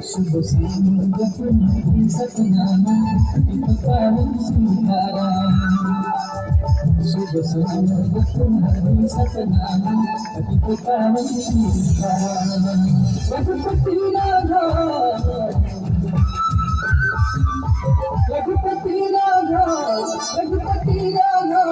शुभ सांग तुम्हारी सपना एक पावन सितारा शुभ सांग तुम्हारी सपना एक पावन सितारा रघुपति राघा रघुपति राघा रघुपति राघा